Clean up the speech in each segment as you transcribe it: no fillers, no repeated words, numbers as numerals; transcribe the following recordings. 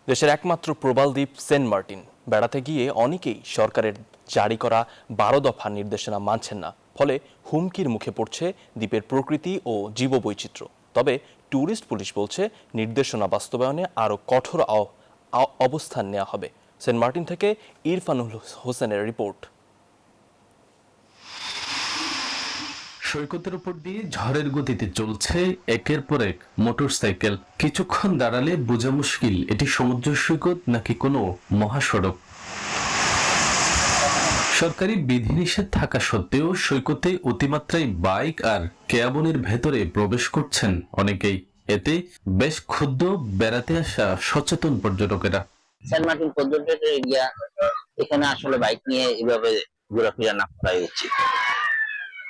দেশের একমাত্র প্রবাল দ্বীপ সেন্ট মার্টিন বেড়াতে গিয়ে অনেকেই সরকারের জারি করা ১২ দফা নির্দেশনা মানছেন না। ফলে হুমকির মুখে পড়ছে দ্বীপের প্রকৃতি ও জীববৈচিত্র্য। তবে ট্যুরিস্ট পুলিশ বলছে নির্দেশনা বাস্তবায়নে আরও কঠোর অবস্থান নেওয়া হবে। সেন্ট মার্টিন থেকে ইরফানুল হোসেনের রিপোর্ট। সৈকতের উপর দিয়ে ঝড়ের গতিতে চলছে একের পর এক মোটরসাইকেল। কিছুক্ষণ দাঁড়ালে বোঝা মুশকিল এটি সমুদ্র সৈকত নাকি কোনো মহাসড়ক। সরকারি বিধিনিষেধ থাকা সত্ত্বেও সৈকতে অতিমাত্রায় বাইক আর কেয়াবনের ভেতরে প্রবেশ করছেন অনেকেই। এতে বেশ ক্ষুব্ধ বেড়াতে আসা সচেতন পর্যটকেরা। সেন্ট মার্টিন পর্যটন এরিয়া, এখানে আসলে বাইক নিয়ে এভাবে ঘোরাফেরা না করাই উচিত।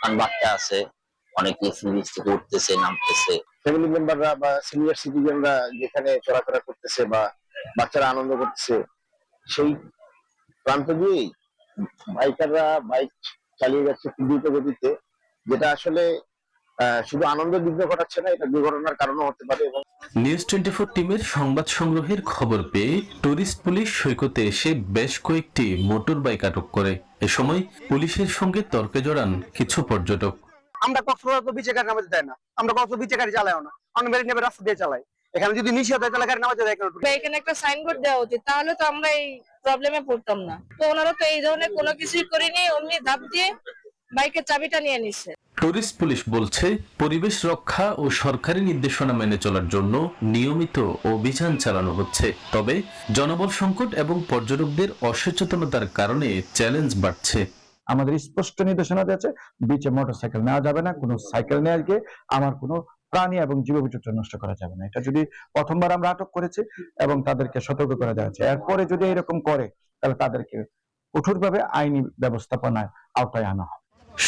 কারণ বাচ্চা আছে, অনেকে সি বিচ থেকে উঠতেছে নামতেছে, ফ্যামিলি মেম্বাররা বা সিনিয়র সিটিজেনরা যেখানে চলাফেরা করতেছে বা বাচ্চারা আনন্দ করতেছে, সেই প্রান্ত দিয়েই বাইকাররা বাইক চালিয়ে যাচ্ছে খুব দ্রুত গতিতে, যেটা আসলে শুধু আনন্দ বিঘ্ন ঘটাচ্ছে না, এটা দুর্ঘটনার কারণও হতে পারে। এবং নিউজ 24 টিমের সংবাদ সংগ্রহের খবর পেয়ে টুরিস্ট পুলিশ সৈকতে এসে বেশ কয়েকটি মোটর বাইক আটক করে। এ সময় পুলিশের সঙ্গে তর্কে জড়ান কিছু পর্যটক। আমরা কক্সবাজার তো বিচে গাড়ি নামাতে দেয় না, আমরা কক্সবাজার বিচে গাড়ি চালাইও না, আমরা মেরিন নেবে রাস্তা দিয়ে চালাই। এখানে যদি নিষেধ হয় তাহলে গাড়ি নামাতে দেয় কেন? এখানে একটা সাইনবোর্ড দেওয়া উচিত, তাহলে তো আমরা এই প্রবলেমে পড়তাম না। তো ওনারা তো এই ধরনের কোনো কিছুই করেনি, অমনি ধাপ দিয়ে বাইকের চাবিটা নিয়ে নিচ্ছে। টুরিস্ট পুলিশ বলছে পরিবেশ রক্ষা ও সরকারি নির্দেশনা মেনে চলার জন্য নিয়মিত অভিযান চালানো হচ্ছে। তবে জনবল সংকট এবং পর্যটকদের অসচেতনতার কারণে চ্যালেঞ্জ বাড়ছে। আমাদের স্পষ্ট নির্দেশনা দিয়েছে বিচে মোটরসাইকেল নেওয়া যাবে না, কোনো সাইকেল নিয়ে গিয়ে আমার কোনো প্রাণী এবং জীববৈচিত্র্য নষ্ট করা যাবে না। এটা যদি প্রথমবার আমরা আটক করেছি এবং তাদেরকে সতর্ক করে দেওয়া হয়েছে, এরপরে যদি এরকম করে তাহলে তাদেরকে কঠোরভাবে আইনি ব্যবস্থাপনায় আওতায় আনা হবে।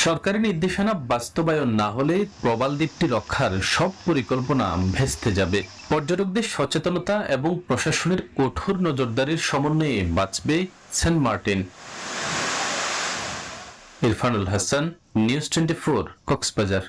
সরকারি নির্দেশনা বাস্তবায়ন না হলে প্রবাল দ্বীপটি রক্ষার সব পরিকল্পনা ভেস্তে যাবে। পর্যটকদের সচেতনতা এবং প্রশাসনের কঠোর নজরদারির সমন্বয়ে বাঁচবে Saint Martin. Irfanul Hasan, news 24, Cox's Bazar.